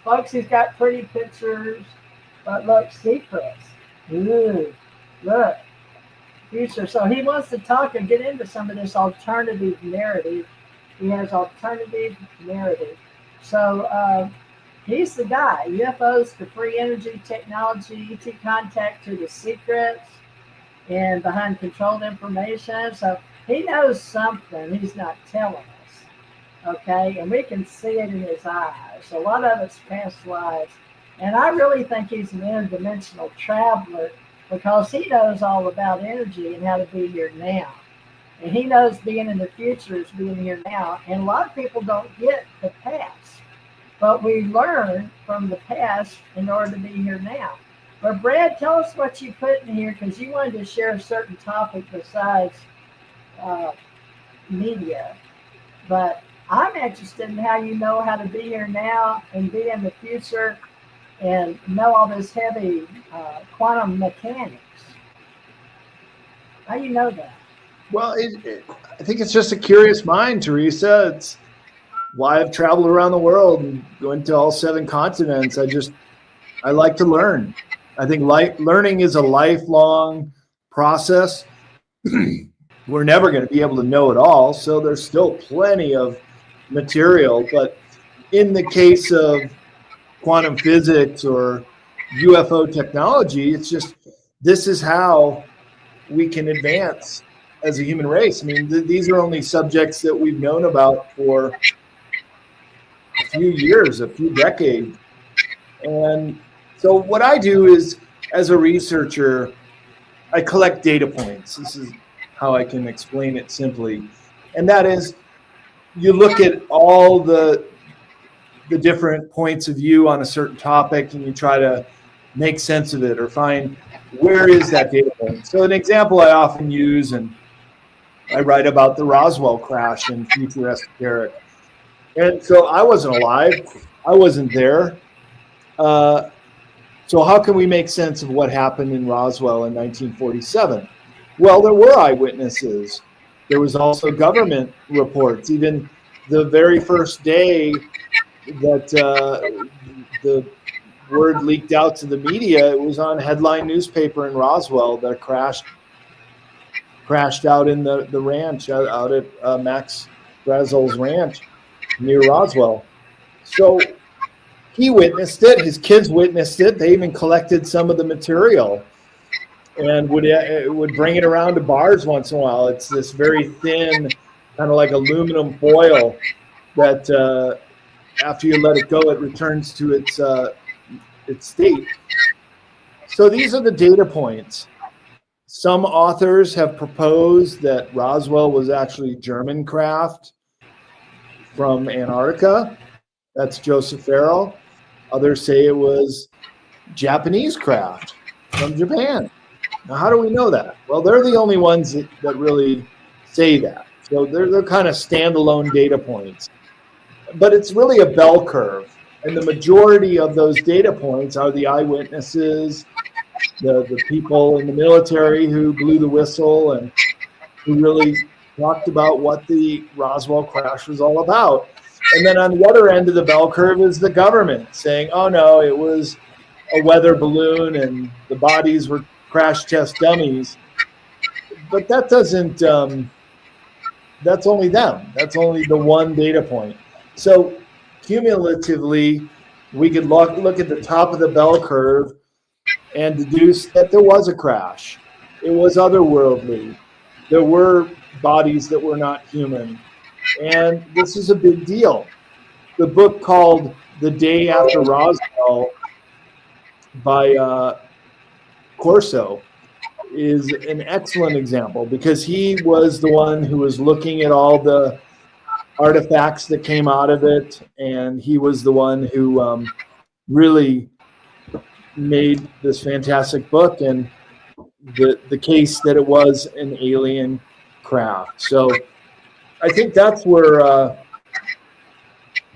Folks, he's got pretty pictures, but look, secrets. Ooh, look, future. So he wants to talk and get into some of this alternative narrative. He has alternative narrative. So he's the guy. UFOs to free energy technology, ET contact to the secrets, and behind controlled information. So he knows something he's not telling us. Okay, and we can see it in his eyes. A lot of it's past lives. And I really think he's an interdimensional traveler because he knows all about energy and how to be here now. And he knows being in the future is being here now. And a lot of people don't get the past. But we learn from the past in order to be here now. But Brad, tell us what you put in here because you wanted to share a certain topic besides media. But I'm interested in how you know how to be here now and be in the future and know all this heavy quantum mechanics. How do you know that? Well, I think it's just a curious mind, Teresa. It's why I've traveled around the world and going to all 7 continents. I like to learn. I think learning is a lifelong process. We're never going to be able to know it all, so there's still plenty of material. But in the case of quantum physics or UFO technology, it's just this is how we can advance as a human race. I mean, these are only subjects that we've known about for a few years, a few decades. And so what I do is, as a researcher, I collect data points. This is how I can explain it simply. And that is, you look at all the different points of view on a certain topic and you try to make sense of it or find where is that data point. So an example I often use, and I write about the Roswell crash in Future Esoteric. And so I wasn't alive. I wasn't there. So how can we make sense of what happened in Roswell in 1947? Well, there were eyewitnesses. There was also government reports. Even the very first day that the word leaked out to the media, it was on headline newspaper in Roswell that crashed out in the ranch out at Max Brazel's ranch near Roswell. So he witnessed it. His kids witnessed it. They even collected some of the material and would bring it around to bars once in a while. It's this very thin, kind of like aluminum foil that after you let it go, it returns to its state. So these are the data points. Some authors have proposed that Roswell was actually German craft from Antarctica. That's Joseph Farrell. Others say it was Japanese craft from Japan. Now, how do we know that? Well, they're the only ones that really say that. So they're kind of standalone data points. But it's really a bell curve. And the majority of those data points are the eyewitnesses, the people in the military who blew the whistle and who really talked about what the Roswell crash was all about. And then on the other end of the bell curve is the government saying, oh no, it was a weather balloon and the bodies were crash test dummies. But that doesn't, that's only them. That's only the one data point. So cumulatively, we could look at the top of the bell curve and deduce that there was a crash. It was otherworldly. There were bodies that were not human. And this is a big deal. The book called The Day After Roswell by Corso is an excellent example, because he was the one who was looking at all the artifacts that came out of it, and he was the one who really made this fantastic book, and the case that it was an alien craft. So I think that's where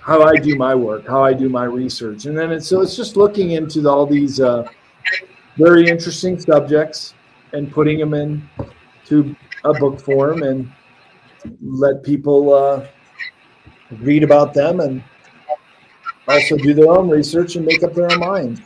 how I do my work, how I do my research. And then it's just looking into all these very interesting subjects and putting them into a book form and let people read about them and also do their own research and make up their own minds.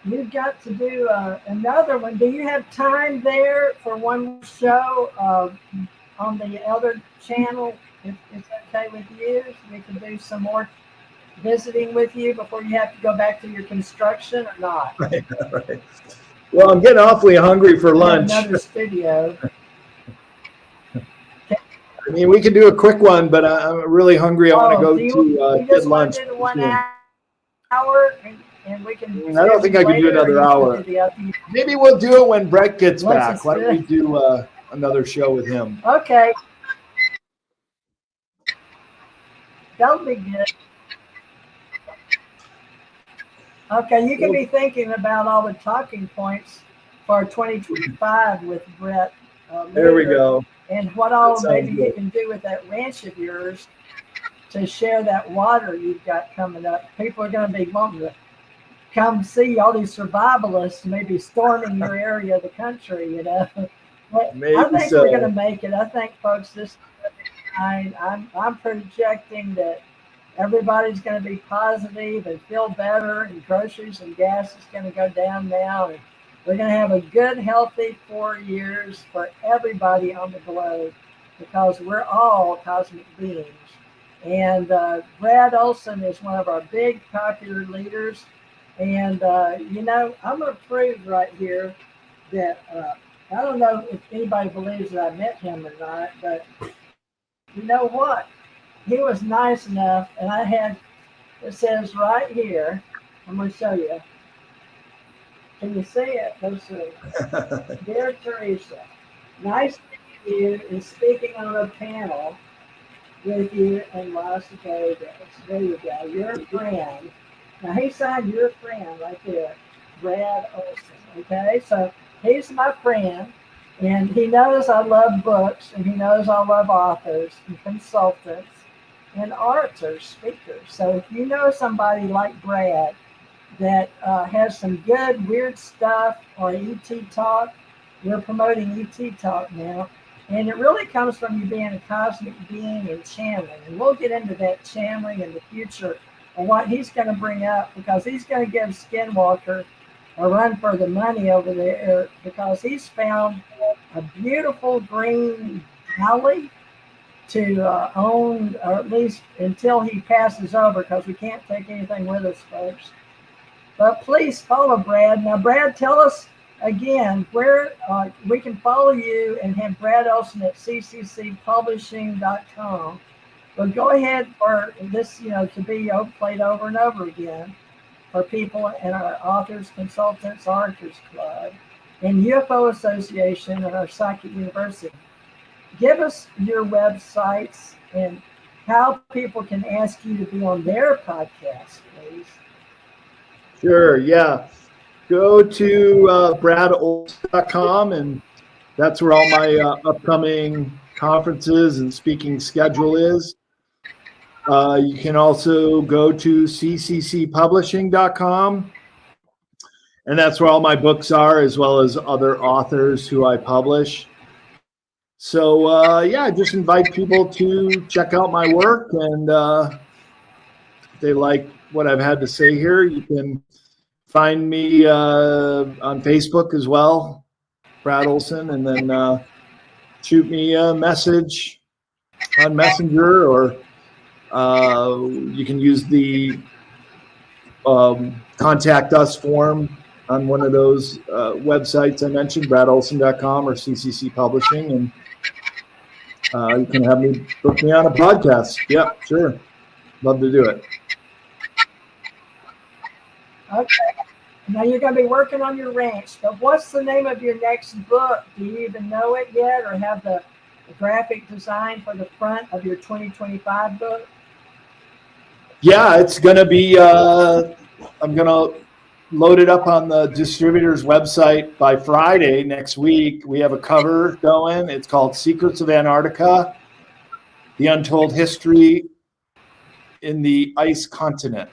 You've got to do another one. Do you have time there for one show on the other channel? If it's okay with you, we can do some more visiting with you before you have to go back to your construction, or not? Right. Well, I'm getting awfully hungry for lunch. Another studio. I mean, we can do a quick one, but I'm really hungry. I want to go to get lunch. Do the 1 hour, and we can. I don't think I can do another hour. Maybe we'll do it when Brett gets back. Why don't we do another show with him? Okay. That'll be good. Okay, you can be thinking about all the talking points for 2025 with Brett. There we go. And what all maybe you can do with that ranch of yours to share that water you've got coming up. People are going to be wanting to come see all these survivalists maybe storming your area of the country, you know. Maybe I think so. we're going to make it. I think, folks, this I'm projecting that everybody's going to be positive and feel better, and groceries and gas is going to go down now. And we're going to have a good, healthy 4 years for everybody on the globe, because we're all cosmic beings. And Brad Olsen is one of our big popular leaders. And, you know, I'm going to prove right here that I don't know if anybody believes that I met him or not, but you know what? He was nice enough, and I had, it says right here, I'm going to show you. Can you see it? Let's see. Dear Teresa, nice meeting you and speaking on a panel with you in Las Vegas. There you go. Your friend. Now, he signed your friend right there, Brad Olsen. Okay, so he's my friend, and he knows I love books, and he knows I love authors and consultants and orators, speakers. So if you know somebody like Brad that has some good weird stuff, or ET Talk, we're promoting ET Talk now, and it really comes from you being a cosmic being and channeling. And we'll get into that channeling in the future and what he's going to bring up, because he's going to give Skinwalker a run for the money over there, because he's found a beautiful green valley to own, or at least until he passes over, because we can't take anything with us, folks. But please follow Brad. Now, Brad, tell us again where we can follow you and have Brad Olsen at cccpublishing.com. But go ahead for this, you know, to be played over and over again for people in our Authors, Consultants, Orators Club, and UFO Association, and our Psychic University. Give us your websites and how people can ask you to be on their podcast, please. Sure, yeah. Go to bradolsen.com, and that's where all my upcoming conferences and speaking schedule is. You can also go to cccpublishing.com, and that's where all my books are, as well as other authors who I publish. So, yeah, I just invite people to check out my work, and if they like what I've had to say here, you can find me on Facebook as well, Brad Olsen, and then shoot me a message on Messenger, or you can use the contact us form on one of those websites I mentioned, bradolsen.com or CCC Publishing, and you can have me book me on a podcast. Yep, sure. Love to do it. Okay. Now you're going to be working on your ranch, but what's the name of your next book? Do you even know it yet, or have the graphic design for the front of your 2025 book? Yeah, it's going to be, I'm going to load it up on the distributor's website by Friday next week. We have a cover going. It's called Secrets of Antarctica, The Untold History in the Ice Continent.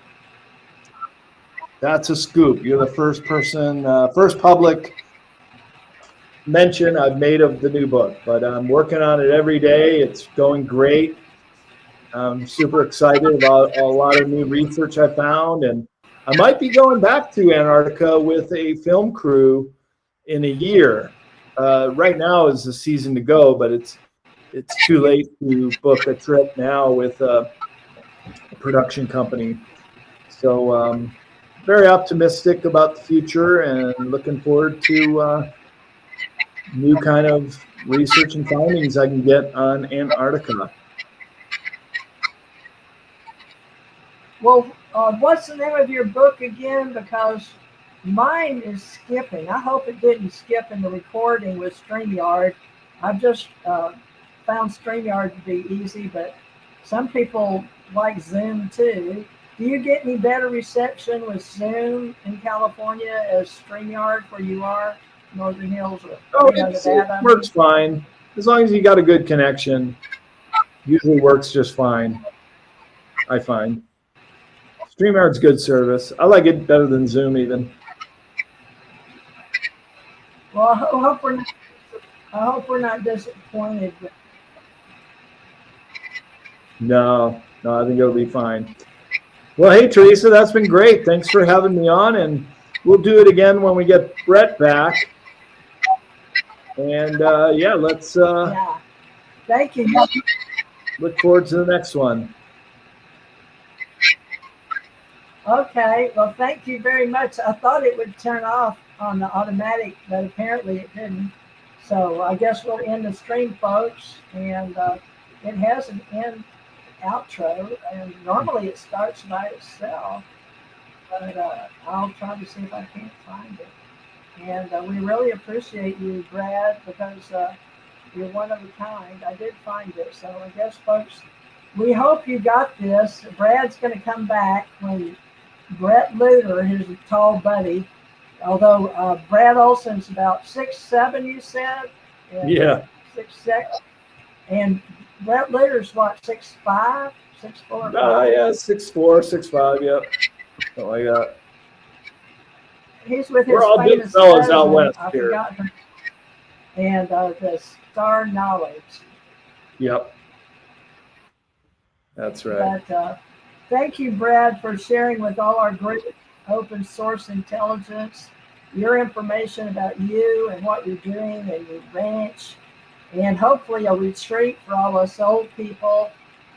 That's a scoop. You're the first person, first public mention I've made of the new book, but I'm working on it every day. It's going great. I'm super excited about a lot of new research I found, and I might be going back to Antarctica with a film crew in a year. Right now is the season to go, but it's too late to book a trip now with a production company. So very optimistic about the future and looking forward to new kind of research and findings I can get on Antarctica. Well, what's the name of your book again? Because mine is skipping. I hope it didn't skip in the recording with StreamYard. I've just found StreamYard to be easy, but some people like Zoom too. Do you get any better reception with Zoom in California as StreamYard where you are, Northern Hills? Or it works fine. As long as you got a good connection, usually works just fine, I find. StreamYard's good service. I like it better than Zoom even. Well, I hope we're not disappointed. No, I think it'll be fine. Well, hey, Teresa, that's been great. Thanks for having me on, and we'll do it again when we get Brett back. And yeah, let's yeah. Thank you. Look forward to the next one. Okay, well, thank you very much. I thought it would turn off on the automatic, but apparently it didn't. So I guess we'll end the stream, folks. And it has an end outro, and normally it starts by itself. But I'll try to see if I can't find it. And we really appreciate you, Brad, because you're one of a kind. I did find it. So I guess, folks, we hope you got this. Brad's going to come back when Brett Luter, his tall buddy, although Brad Olsen's about 6'7", you said? Yeah. 6'6". And Brett Luter's what, 6'5", 6'4"? Yeah, 6'4", 6'5", yep. Something like that. He's with his We're all big fellas out west here. And the Star Knowledge. Yep. That's right. But thank you, Brad, for sharing with all our great open source intelligence, your information about you and what you're doing and your ranch, and hopefully a retreat for all us old people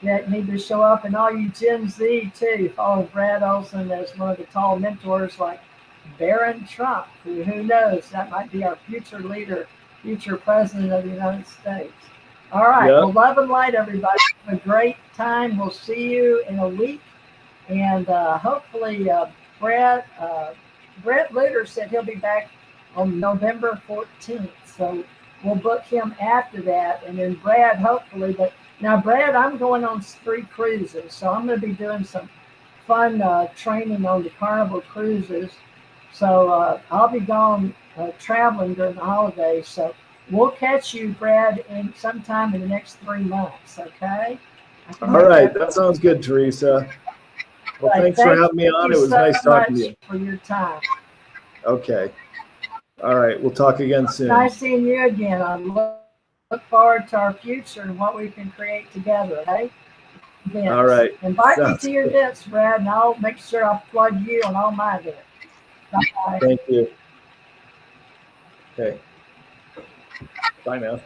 that need to show up, and all you Gen Z too. Follow Brad Olsen as one of the tall mentors like Barron Trump, who knows, that might be our future leader, future president of the United States. All right. Yep. Well, love and light, everybody. Have a great time. We'll see you in a week. And hopefully, Brett Luter said he'll be back on November 14th. So we'll book him after that. And then Brad, hopefully. But now, Brad, I'm going on 3 cruises. So I'm going to be doing some fun training on the Carnival cruises. So I'll be gone traveling during the holidays. So we'll catch you, Brad, sometime in the next 3 months, okay? All right. That sounds good, Teresa. Well, thanks for having me on. It was nice talking to you. For your time. Okay. All right. We'll talk again soon. Nice seeing you again. I look forward to our future and what we can create together, okay? All right. Invite me to your events, Brad, and I'll make sure I plug you on all my events. Bye. Thank you. Okay. Bye now.